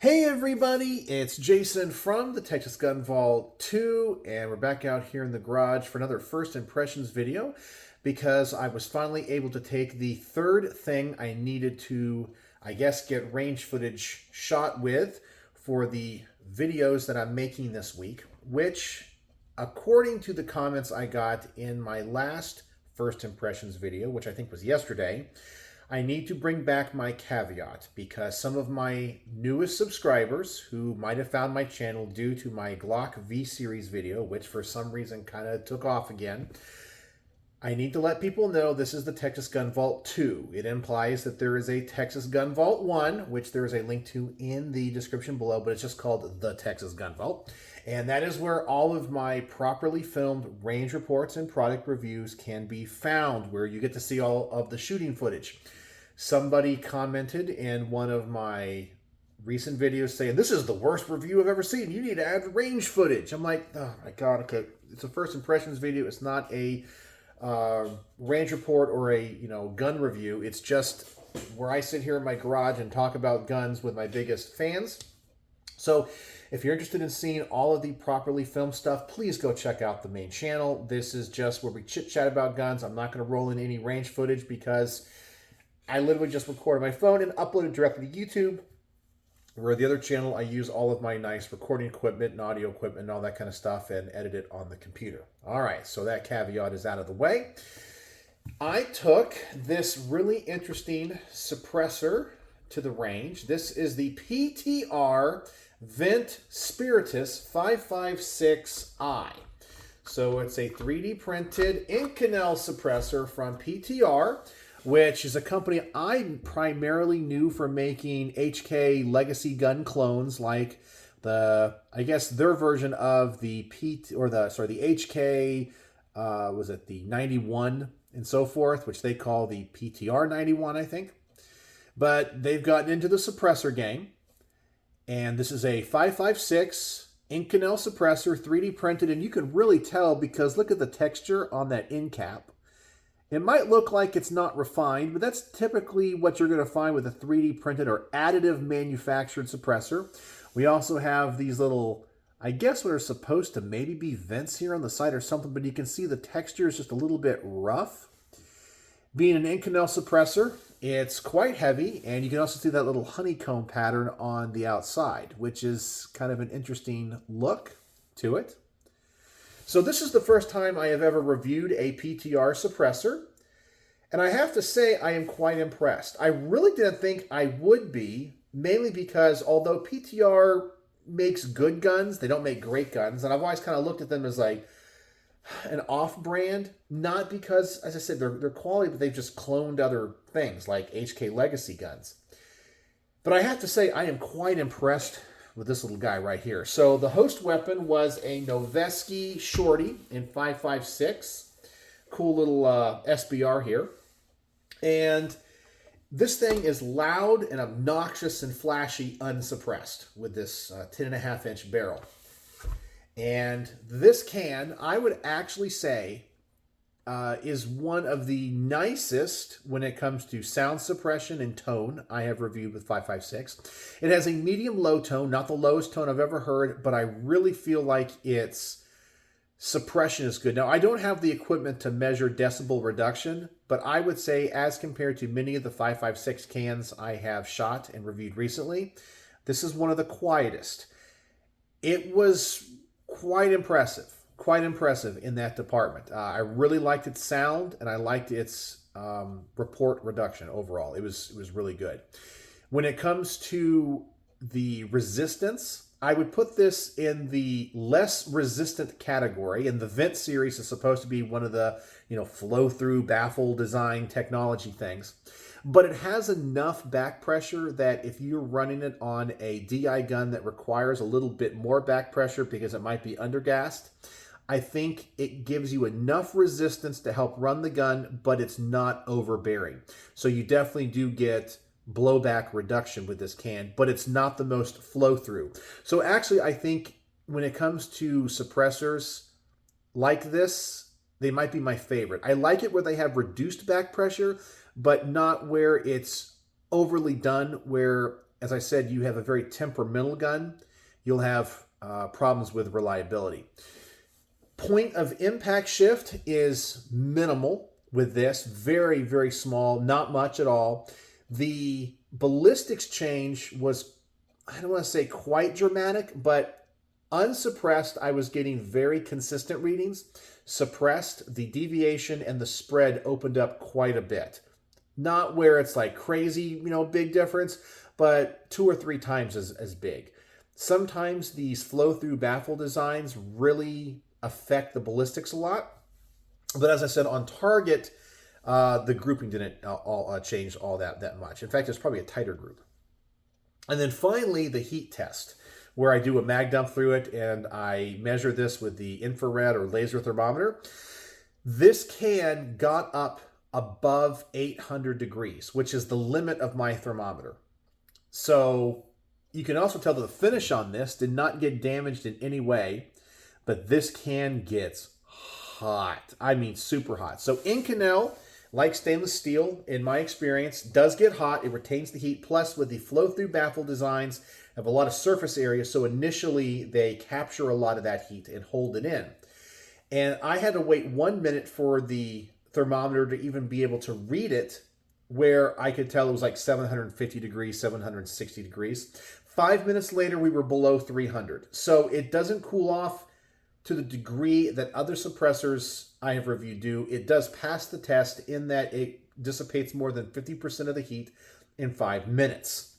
Hey everybody, it's Jason from the Texas Gun Vault 2, and we're back out here in the garage for another First Impressions video because I was finally able to take the third thing I needed to, get range footage shot with for the videos that I'm making this week, which, according to the comments I got in my last First Impressions video, which I think was yesterday, I need to bring back my caveat because some of my newest subscribers who might have found my channel due to my Glock V series video, which for some reason kind of took off again, I need to let people know this is the Texas Gun Vault 2. It implies that there is a Texas Gun Vault 1, which there is a link to in the description below, but it's just called the Texas Gun Vault. And that is where all of my properly filmed range reports and product reviews can be found, where you get to see all of the shooting footage. Somebody commented in one of my recent videos saying, "This is the worst review I've ever seen. You need to add range footage." I'm like, oh my God, okay. It's a First Impressions video. It's not a range report or a gun review. It's just where I sit here in my garage and talk about guns with my biggest fans. So if you're interested in seeing all of the properly filmed stuff, please go check out the main channel. This is just where we chit-chat about guns. I'm not going to roll in any range footage because I literally just recorded my phone and uploaded directly to YouTube, where the other channel I use all of my nice recording equipment and audio equipment and all that kind of stuff and edit it on the computer. All right, so that caveat is out of the way. I took this really interesting suppressor to the range. This is the PTR VENT Spiritus 556i. So it's a 3D printed Inconel suppressor from PTR, which is a company I primarily knew for making HK legacy gun clones, like their version of the HK, was it the 91 and so forth, which they call the PTR 91, I think. But they've gotten into the suppressor game, and this is a 556 Inconel suppressor, 3D printed, and you can really tell because look at the texture on that end cap. It might look like it's not refined, but that's typically what you're going to find with a 3D printed or additive manufactured suppressor. We also have these little, what are supposed to maybe be vents here on the side or something, but you can see the texture is just a little bit rough. Being an Inconel suppressor, it's quite heavy, and you can also see that little honeycomb pattern on the outside, which is kind of an interesting look to it. So this is the first time I have ever reviewed a PTR suppressor, and I have to say I am quite impressed. I really didn't think I would be, mainly because although PTR makes good guns, they don't make great guns, and I've always kind of looked at them as like an off-brand, not because, as I said, they're quality, but they've just cloned other things like HK legacy guns. But I have to say I am quite impressed with this little guy right here. So the host weapon was a Noveske Shorty in 5.56. Cool little SBR here. And this thing is loud and obnoxious and flashy unsuppressed with this 10.5-inch barrel. And this can, I would actually say, is one of the nicest when it comes to sound suppression and tone I have reviewed with 5.56. It has a medium-low tone, not the lowest tone I've ever heard, but I really feel like its suppression is good. Now, I don't have the equipment to measure decibel reduction, but I would say as compared to many of the 5.56 cans I have shot and reviewed recently, this is one of the quietest. It was quite impressive in that department. I really liked its sound, and I liked its report reduction overall. It was really good. When it comes to the resistance, I would put this in the less resistant category, and the Vent series is supposed to be one of the flow-through baffle design technology things. But it has enough back pressure that if you're running it on a DI gun that requires a little bit more back pressure because it might be undergassed, I think it gives you enough resistance to help run the gun, but it's not overbearing. So you definitely do get blowback reduction with this can, but it's not the most flow through. So actually, I think when it comes to suppressors like this, they might be my favorite. I like it where they have reduced back pressure, but not where it's overly done, where as I said, you have a very temperamental gun, you'll have problems with reliability. Point of impact shift is minimal with this. Very, very small, not much at all. The ballistics change was, I don't want to say quite dramatic, but unsuppressed, I was getting very consistent readings. Suppressed, the deviation and the spread opened up quite a bit. Not where it's like crazy, big difference, but 2 or 3 times as big. Sometimes these flow-through baffle designs really affect the ballistics a lot. But as I said, on target, the grouping didn't change all that much. In fact, it's probably a tighter group. And then finally, the heat test, where I do a mag dump through it and I measure this with the infrared or laser thermometer. This can got up above 800 degrees, which is the limit of my thermometer. So you can also tell that the finish on this did not get damaged in any way, but this can get hot. I mean, super hot. So Inconel, like stainless steel, in my experience, does get hot. It retains the heat. Plus, with the flow-through baffle designs, have a lot of surface area. So initially, they capture a lot of that heat and hold it in. And I had to wait 1 minute for the thermometer to even be able to read it, where I could tell it was like 750 degrees, 760 degrees. 5 minutes later, we were below 300. So it doesn't cool off to the degree that other suppressors I have reviewed do. It does pass the test in that it dissipates more than 50% of the heat in 5 minutes.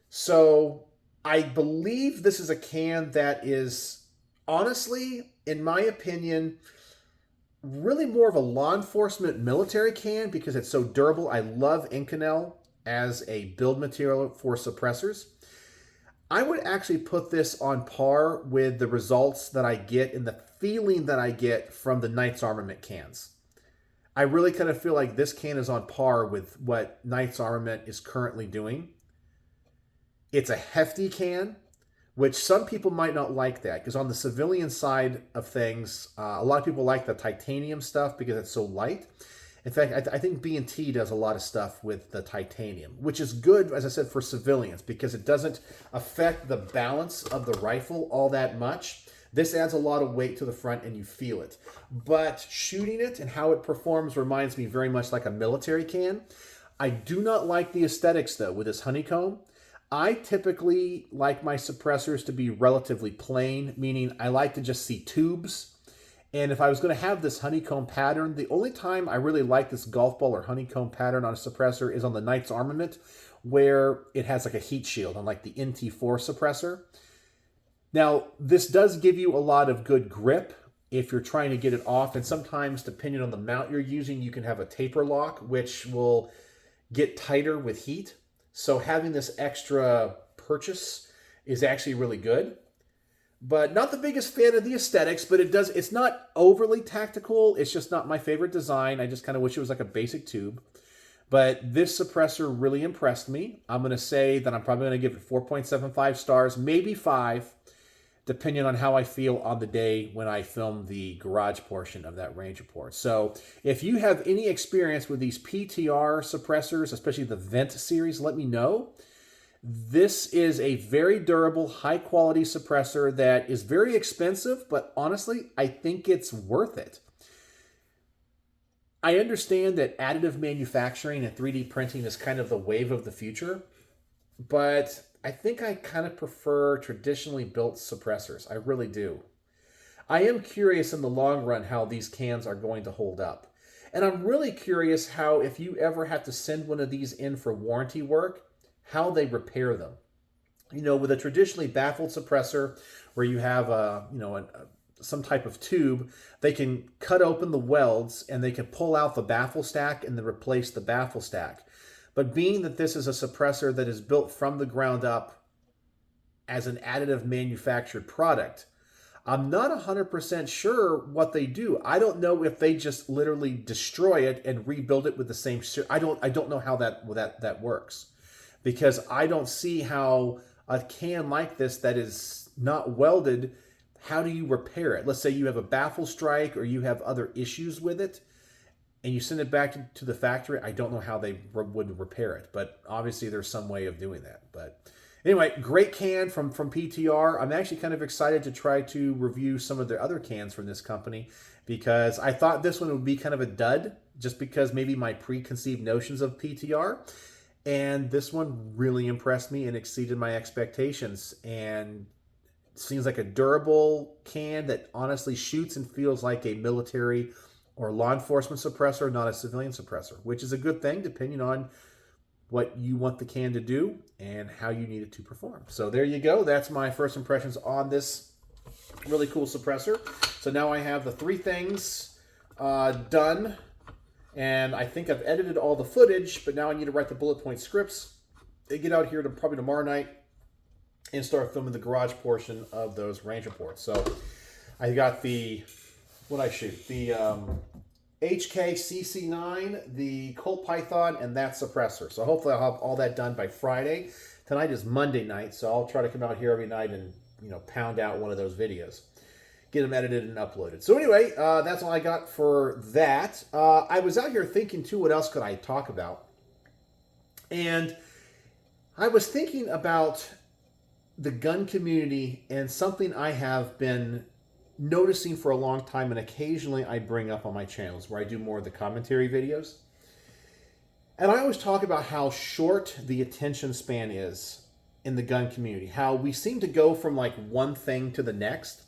So I believe this is a can that is, honestly, in my opinion, really more of a law enforcement military can because it's so durable. I love Inconel as a build material for suppressors. I would actually put this on par with the results that I get and the feeling that I get from the Knights Armament cans. I really kind of feel like this can is on par with what Knights Armament is currently doing. It's a hefty can, which some people might not like that, because on the civilian side of things, a lot of people like the titanium stuff because it's so light. In fact, I think B&T does a lot of stuff with the titanium, which is good, as I said, for civilians because it doesn't affect the balance of the rifle all that much. This adds a lot of weight to the front and you feel it. But shooting it and how it performs reminds me very much like a military can. I do not like the aesthetics, though, with this honeycomb. I typically like my suppressors to be relatively plain, meaning I like to just see tubes. And if I was going to have this honeycomb pattern, the only time I really like this golf ball or honeycomb pattern on a suppressor is on the Knights Armament, where it has like a heat shield on like the NT4 suppressor. Now, this does give you a lot of good grip if you're trying to get it off. And sometimes, depending on the mount you're using, you can have a taper lock, which will get tighter with heat. So having this extra purchase is actually really good. But not the biggest fan of the aesthetics, but it's not overly tactical. It's just not my favorite design. I just kind of wish it was like a basic tube. But this suppressor really impressed me. I'm going to say that I'm probably going to give it 4.75 stars, maybe 5, depending on how I feel on the day when I film the garage portion of that range report. So if you have any experience with these PTR suppressors, especially the Vent series, let me know. This is a very durable, high-quality suppressor that is very expensive, but honestly, I think it's worth it. I understand that additive manufacturing and 3D printing is kind of the wave of the future, but I think I kind of prefer traditionally built suppressors. I really do. I am curious in the long run how these cans are going to hold up. And I'm really curious how, if you ever have to send one of these in for warranty work, how they repair them. You know, with a traditionally baffled suppressor where you have some type of tube, they can cut open the welds and they can pull out the baffle stack and then replace the baffle stack. But being that this is a suppressor that is built from the ground up as an additive manufactured product, I'm not 100% sure what they do. I don't know if they just literally destroy it and rebuild it with the same. I don't know how that works, because I don't see how a can like this that is not welded, how do you repair it? Let's say you have a baffle strike or you have other issues with it, and you send it back to the factory, I don't know how they would repair it, but obviously there's some way of doing that. But anyway, great can from PTR. I'm actually kind of excited to try to review some of their other cans from this company, because I thought this one would be kind of a dud, just because maybe my preconceived notions of PTR. And this one really impressed me and exceeded my expectations. And seems like a durable can that honestly shoots and feels like a military or law enforcement suppressor, not a civilian suppressor, which is a good thing depending on what you want the can to do and how you need it to perform. So there you go. That's my first impressions on this really cool suppressor. So now I have the 3 things done. And I think I've edited all the footage, but now I need to write the bullet point scripts. They get out here to probably tomorrow night and start filming the garage portion of those range reports. So I got the, what I shoot? The HKCC9, the Colt Python, and that suppressor. So hopefully I'll have all that done by Friday. Tonight is Monday night, so I'll try to come out here every night and, you know, pound out one of those videos. Get them edited and uploaded. So anyway, that's all I got for that. I was out here thinking, too, what else could I talk about? And I was thinking about the gun community and something I have been noticing for a long time, and occasionally I bring up on my channels where I do more of the commentary videos. And I always talk about how short the attention span is in the gun community, how we seem to go from like one thing to the next.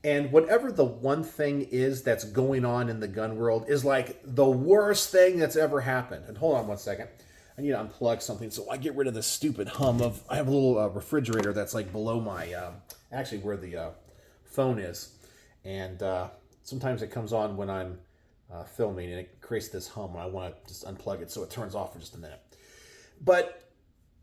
And whatever the one thing is that's going on in the gun world is like the worst thing that's ever happened. And hold on one second. I need to unplug something so I get rid of this stupid hum of... I have a little refrigerator that's like below my... actually where the phone is. And sometimes it comes on when I'm filming and it creates this hum and I want to just unplug it so it turns off for just a minute. But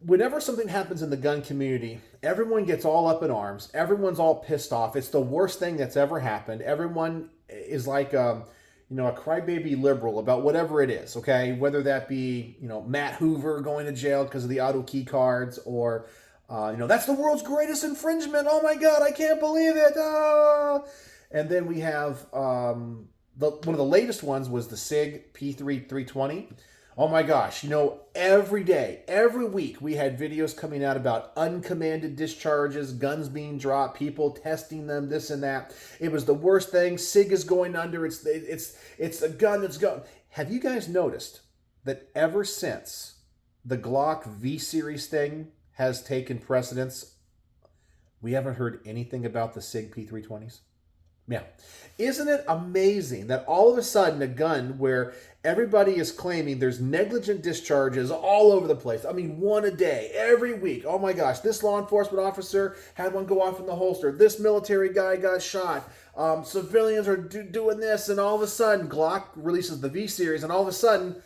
whenever something happens in the gun community, everyone gets all up in arms. Everyone's all pissed off. It's the worst thing that's ever happened. Everyone is like, you know, a crybaby liberal about whatever it is, okay? Whether that be, you know, Matt Hoover going to jail because of the auto key cards, or, you know, that's the world's greatest infringement. Oh my God, I can't believe it. Ah! And then we have, one of the latest ones was the SIG P320. Oh my gosh, you know, every day, every week, we had videos coming out about uncommanded discharges, guns being dropped, people testing them, this and that. It was the worst thing. SIG is going under. It's a gun that's going. Have you guys noticed that ever since the Glock V-Series thing has taken precedence, we haven't heard anything about the SIG P320s? Yeah. Isn't it amazing that all of a sudden a gun where everybody is claiming there's negligent discharges all over the place. I mean, one a day, every week. Oh my gosh, this law enforcement officer had one go off in the holster. This military guy got shot. Civilians are doing this, and all of a sudden Glock releases the V-Series, and all of a sudden,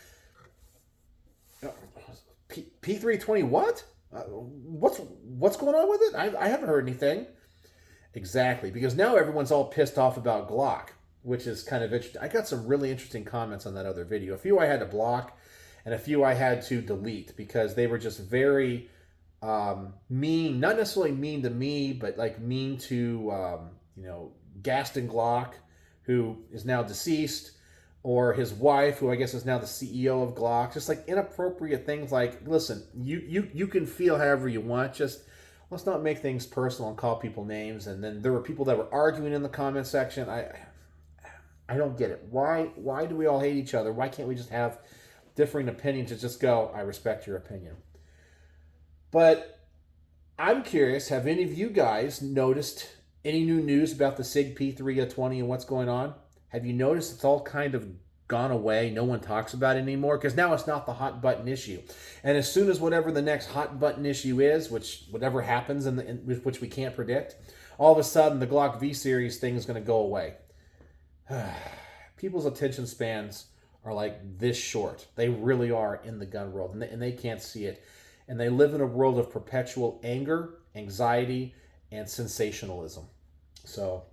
P320 what? What's going on with it? I haven't heard anything. Exactly, because now everyone's all pissed off about Glock, which is kind of interesting. I got some really interesting comments on that other video. A few I had to block, and a few I had to delete because they were just very mean. Not necessarily mean to me, but like mean to, you know, Gaston Glock, who is now deceased, or his wife, who I guess is now the CEO of Glock. Just like inappropriate things like, listen, you can feel however you want, just let's not make things personal and call people names. And then there were people that were arguing in the comment section. I don't get it. Why do we all hate each other? Why can't we just have differing opinions and just go, I respect your opinion? But I'm curious, have any of you guys noticed any new news about the SIG P320 and what's going on? Have you noticed it's all kind of gone away? No one talks about it anymore because now it's not the hot button issue. And as soon as whatever the next hot button issue is, whatever happens which we can't predict, all of a sudden the Glock V-Series thing is going to go away. People's attention spans are like this short. They really are in the gun world, and they can't see it. And they live in a world of perpetual anger, anxiety, and sensationalism. So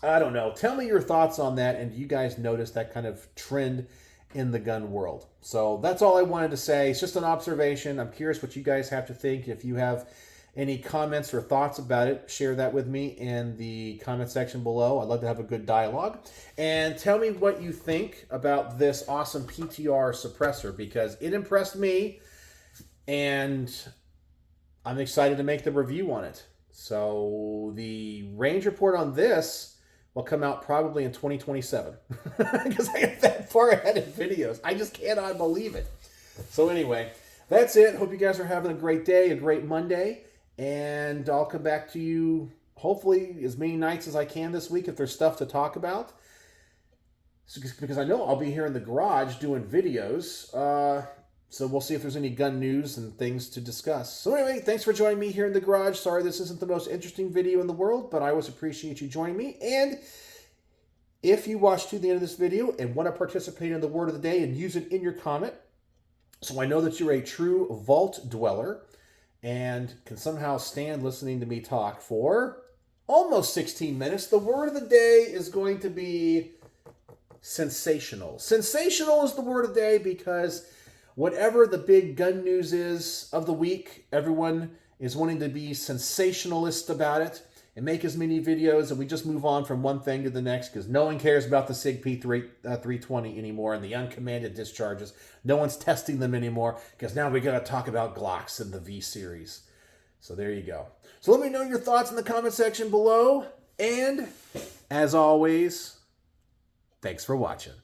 I don't know. Tell me your thoughts on that, and do you guys notice that kind of trend in the gun world? So that's all I wanted to say. It's just an observation. I'm curious what you guys have to think. If you have Any comments or thoughts about it, share that with me in the comment section below. I'd love to have a good dialogue. And tell me what you think about this awesome PTR suppressor, because it impressed me, and I'm excited to make the review on it. So the range report on this will come out probably in 2027 because I got that far ahead in videos. I just cannot believe it. So anyway, that's it. Hope you guys are having a great day, a great Monday. And I'll come back to you hopefully as many nights as I can this week if there's stuff to talk about. Because I know I'll be here in the garage doing videos. So we'll see if there's any gun news and things to discuss. So anyway, thanks for joining me here in the garage. Sorry this isn't the most interesting video in the world, but I always appreciate you joining me. And if you watch to the end of this video and want to participate in the word of the day and use it in your comment, so I know that you're a true vault dweller and can somehow stand listening to me talk for almost 16 minutes, the word of the day is going to be sensational. Sensational is the word of the day because whatever the big gun news is of the week, everyone is wanting to be sensationalist about it and make as many videos, and we just move on from one thing to the next because no one cares about the SIG P320 anymore and the uncommanded discharges. No one's testing them anymore because now we got to talk about Glocks and the V series. So there you go. So let me know your thoughts in the comment section below. And as always, thanks for watching.